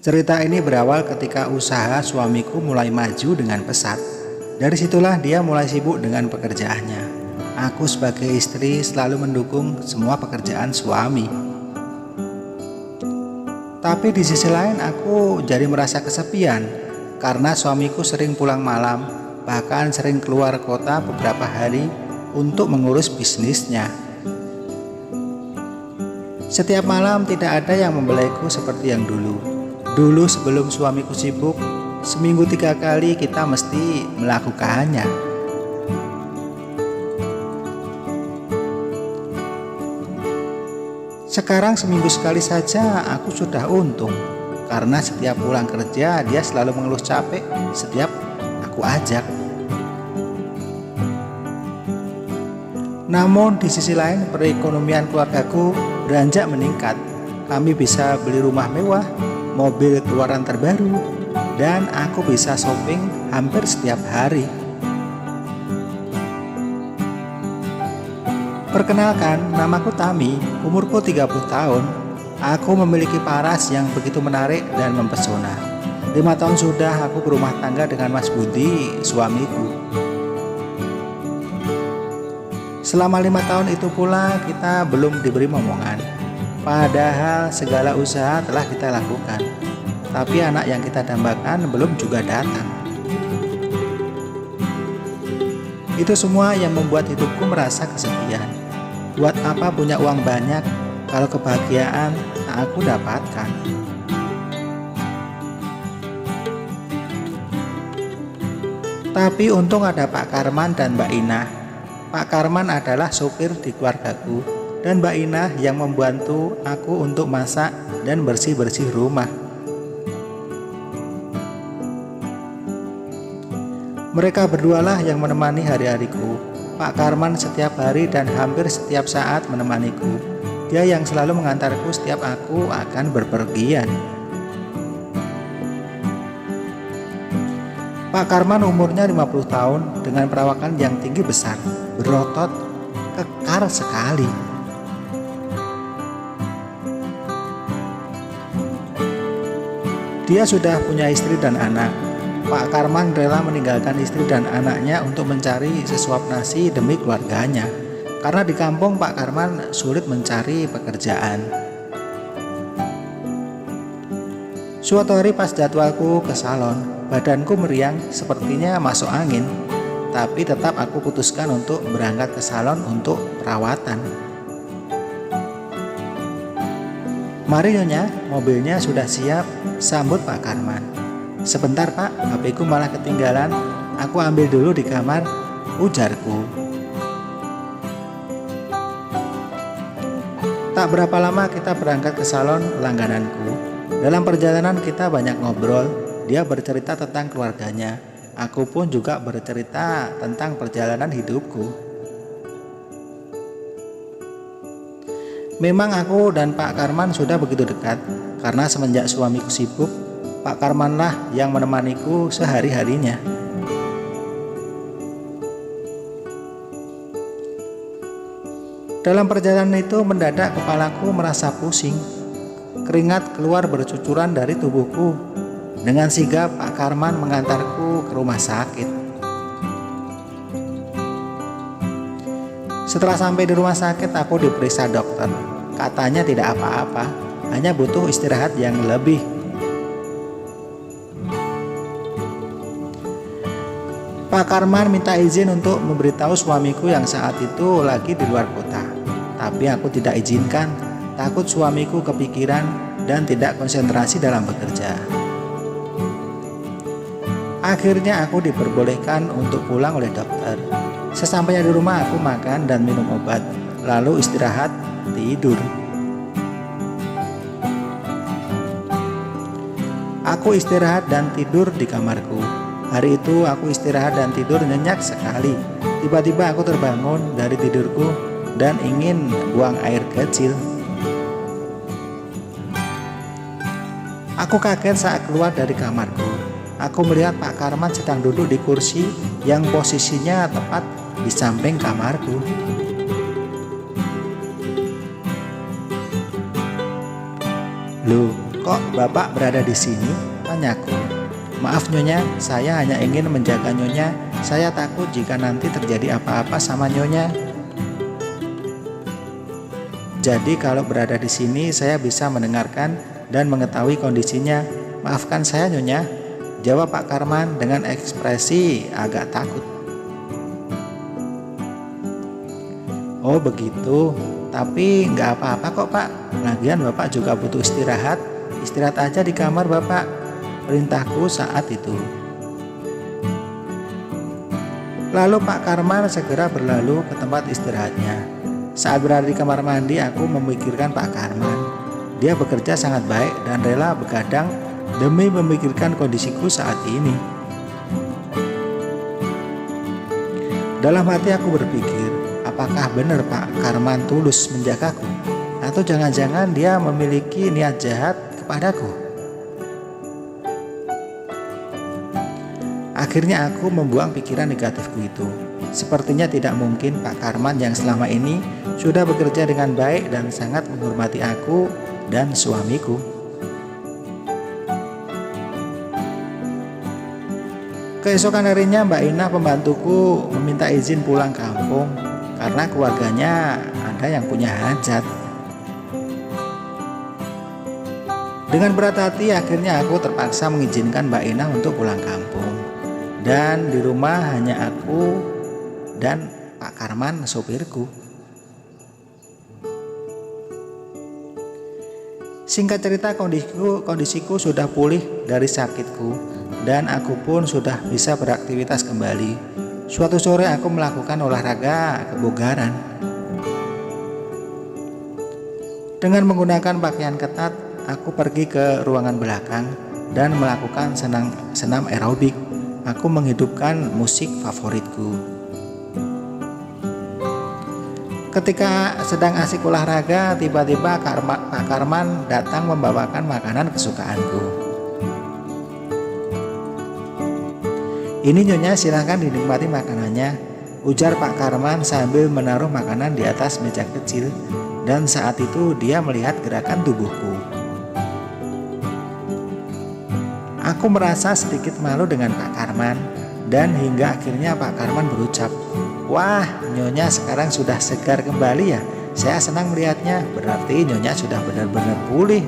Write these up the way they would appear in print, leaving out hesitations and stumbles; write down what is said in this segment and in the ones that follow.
Cerita ini berawal ketika usaha suamiku mulai maju dengan pesat. Dari situlah dia mulai sibuk dengan pekerjaannya. Aku sebagai istri selalu mendukung semua pekerjaan suami. Tapi di sisi lain aku jadi merasa kesepian karena suamiku sering pulang malam, bahkan sering keluar kota beberapa hari untuk mengurus bisnisnya. Setiap malam tidak ada yang membelaiku seperti yang dulu. Dulu sebelum suamiku sibuk, seminggu 3 kali kita mesti melakukannya. Sekarang seminggu sekali saja aku sudah untung, karena setiap pulang kerja dia selalu mengeluh capek setiap aku ajak. Namun di sisi lain perekonomian keluargaku beranjak meningkat. Kami bisa beli rumah mewah, mobil keluaran terbaru, dan aku bisa shopping hampir setiap hari. Perkenalkan, namaku Tami, umurku 30 tahun. Aku memiliki paras yang begitu menarik dan mempesona. 5 tahun sudah aku berumah tangga dengan Mas Budi, suamiku. Selama 5 tahun itu pula kita belum diberi momongan. Padahal segala usaha telah kita lakukan. Tapi anak yang kita dambakan belum juga datang. Itu semua yang membuat hidupku merasa kesepian. Buat apa punya uang banyak kalau kebahagiaan tak aku dapatkan? Tapi untung ada Pak Karman dan Mbak Inah. Pak Karman adalah sopir di keluargaku dan Mbak Inah yang membantu aku untuk masak dan bersih-bersih rumah. Mereka berdualah yang menemani hari-hariku. Pak Karman setiap hari dan hampir setiap saat menemaniku. Dia yang selalu mengantarku setiap aku akan berpergian. Pak Karman umurnya 50 tahun dengan perawakan yang tinggi besar, berotot, kekar sekali. Dia sudah punya istri dan anak. Pak Karman rela meninggalkan istri dan anaknya untuk mencari sesuap nasi demi keluarganya. Karena di kampung Pak Karman sulit mencari pekerjaan. Suatu hari pas jadwalku ke salon, badanku meriang sepertinya masuk angin. Tapi tetap aku putuskan untuk berangkat ke salon untuk perawatan. Mari Nyonya, mobilnya sudah siap, sambut Pak Karman. Sebentar Pak, HP-ku malah ketinggalan. Aku ambil dulu di kamar, ujarku. Tak berapa lama kita berangkat ke salon langgananku. Dalam perjalanan kita banyak ngobrol. Dia bercerita tentang keluarganya. Aku pun juga bercerita tentang perjalanan hidupku. Memang aku dan Pak Karman sudah begitu dekat. Karena semenjak suamiku sibuk, Pak Karmanlah yang menemaniku sehari-harinya. Dalam perjalanan itu mendadak kepalaku merasa pusing. Keringat keluar bercucuran dari tubuhku. Dengan sigap Pak Karman mengantarku ke rumah sakit. Setelah sampai di rumah sakit aku diperiksa dokter. Katanya tidak apa-apa, hanya butuh istirahat yang lebih. Pak Karman minta izin untuk memberitahu suamiku yang saat itu lagi di luar kota. Tapi aku tidak izinkan, takut suamiku kepikiran dan tidak konsentrasi dalam bekerja. Akhirnya aku diperbolehkan untuk pulang oleh dokter. Sesampainya di rumah aku makan dan minum obat, lalu istirahat, tidur. Aku istirahat dan tidur di kamarku. Hari itu aku istirahat dan tidur nyenyak sekali. Tiba-tiba aku terbangun dari tidurku dan ingin buang air kecil. Aku kaget saat keluar dari kamarku. Aku melihat Pak Karman sedang duduk di kursi yang posisinya tepat di samping kamarku. Loh, "Kok Bapak berada di sini?" tanyaku. "Maaf Nyonya, saya hanya ingin menjaga Nyonya. Saya takut jika nanti terjadi apa-apa sama Nyonya. Jadi kalau berada di sini saya bisa mendengarkan dan mengetahui kondisinya. Maafkan saya Nyonya," jawab Pak Karman dengan ekspresi agak takut. "Oh begitu, tapi nggak apa-apa kok Pak. Lagian Bapak juga butuh istirahat. Istirahat aja di kamar Bapak," perintahku saat itu. Lalu Pak Karman segera berlalu ke tempat istirahatnya. Saat berada di kamar mandi, aku memikirkan Pak Karman. Dia bekerja sangat baik dan rela begadang demi memikirkan kondisiku saat ini. Dalam hati aku berpikir, apakah benar Pak Karman tulus menjagaku? Atau jangan-jangan dia memiliki niat jahat kepadaku? Akhirnya aku membuang pikiran negatifku itu. Sepertinya tidak mungkin Pak Karman yang selama ini sudah bekerja dengan baik dan sangat menghormati aku dan suamiku. Keesokan harinya Mbak Ina pembantuku meminta izin pulang kampung karena keluarganya ada yang punya hajat. Dengan berat hati akhirnya aku terpaksa mengizinkan Mbak Ina untuk pulang kampung. Dan di rumah hanya aku dan Pak Karman sopirku. Singkat cerita, kondisiku sudah pulih dari sakitku dan aku pun sudah bisa beraktivitas kembali. Suatu sore aku melakukan olahraga kebugaran. Dengan menggunakan pakaian ketat, aku pergi ke ruangan belakang dan melakukan senam aerobik. Aku menghidupkan musik favoritku. Ketika sedang asik olahraga, tiba-tiba Pak Karman datang membawakan makanan kesukaanku. "Ini Nyonya, silahkan dinikmati makanannya," ujar Pak Karman sambil menaruh makanan di atas meja kecil. Dan saat itu dia melihat gerakan tubuhku. Aku merasa sedikit malu dengan Pak Karman, dan hingga akhirnya Pak Karman berucap, "Wah, Nyonya sekarang sudah segar kembali ya. Saya senang melihatnya, berarti Nyonya sudah benar-benar pulih."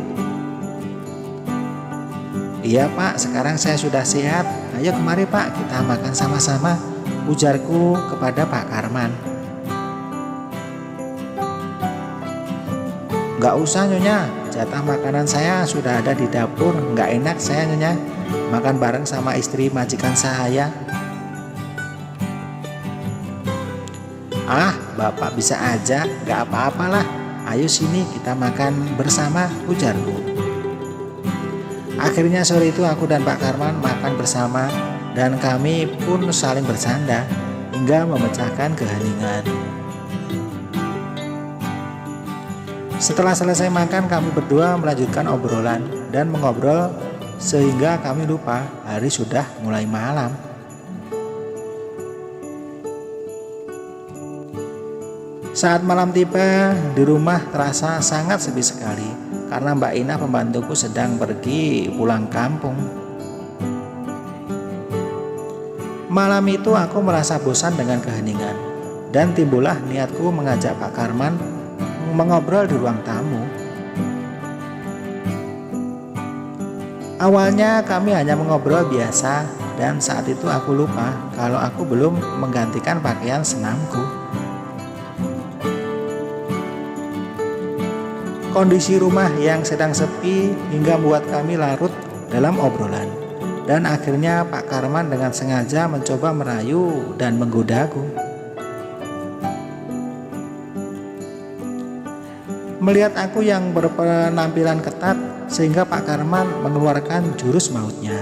"Iya Pak, sekarang saya sudah sehat. Ayo kemari Pak, kita makan sama-sama," ujarku kepada Pak Karman. "Nggak usah Nyonya, jatah makanan saya sudah ada di dapur. Nggak enak saya Nyonya makan bareng sama istri majikan saya." "Ah, Bapak bisa aja, gak apa-apalah. Ayo sini kita makan bersama," ujarku. Akhirnya sore itu aku dan Pak Karman makan bersama dan kami pun saling bercanda hingga memecahkan keheningan. Setelah selesai makan, kami berdua melanjutkan obrolan dan mengobrol sehingga kami lupa hari sudah mulai malam. Saat malam tiba, di rumah terasa sangat sepi sekali karena Mbak Ina pembantuku sedang pergi pulang kampung. Malam itu aku merasa bosan dengan keheningan dan timbullah niatku mengajak Pak Karman mengobrol di ruang tamu. Awalnya kami hanya mengobrol biasa dan saat itu aku lupa kalau aku belum menggantikan pakaian senamku. Kondisi rumah yang sedang sepi hingga membuat kami larut dalam obrolan. Dan akhirnya Pak Karman dengan sengaja mencoba merayu dan menggodaku. Melihat aku yang berpenampilan ketat, sehingga Pak Karman mengeluarkan jurus mautnya.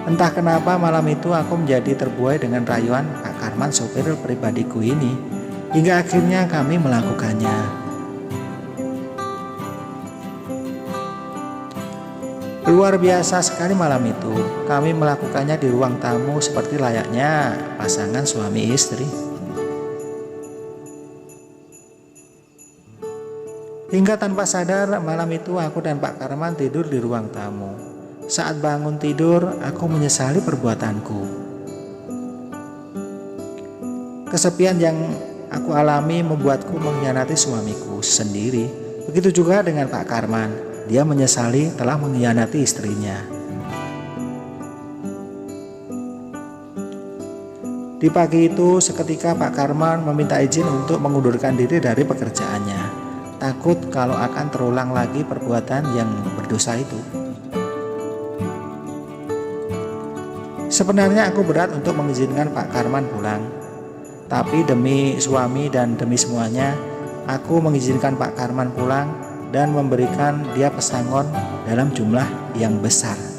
Entah kenapa malam itu aku menjadi terbuai dengan rayuan Pak Karman, sopir pribadiku ini. Hingga akhirnya kami melakukannya. Luar biasa sekali malam itu. Kami melakukannya di ruang tamu seperti layaknya pasangan suami istri. Hingga tanpa sadar malam itu aku dan Pak Karman tidur di ruang tamu. Saat bangun tidur, aku menyesali perbuatanku. Kesepian yang aku alami membuatku mengkhianati suamiku sendiri. Begitu juga dengan Pak Karman. Dia menyesali telah mengkhianati istrinya. Di pagi itu seketika Pak Karman meminta izin untuk mengundurkan diri dari pekerjaannya, takut kalau akan terulang lagi perbuatan yang berdosa itu. Sebenarnya aku berat untuk mengizinkan Pak Karman pulang, tapi demi suami dan demi semuanya, aku mengizinkan Pak Karman pulang dan memberikan dia pesangon dalam jumlah yang besar.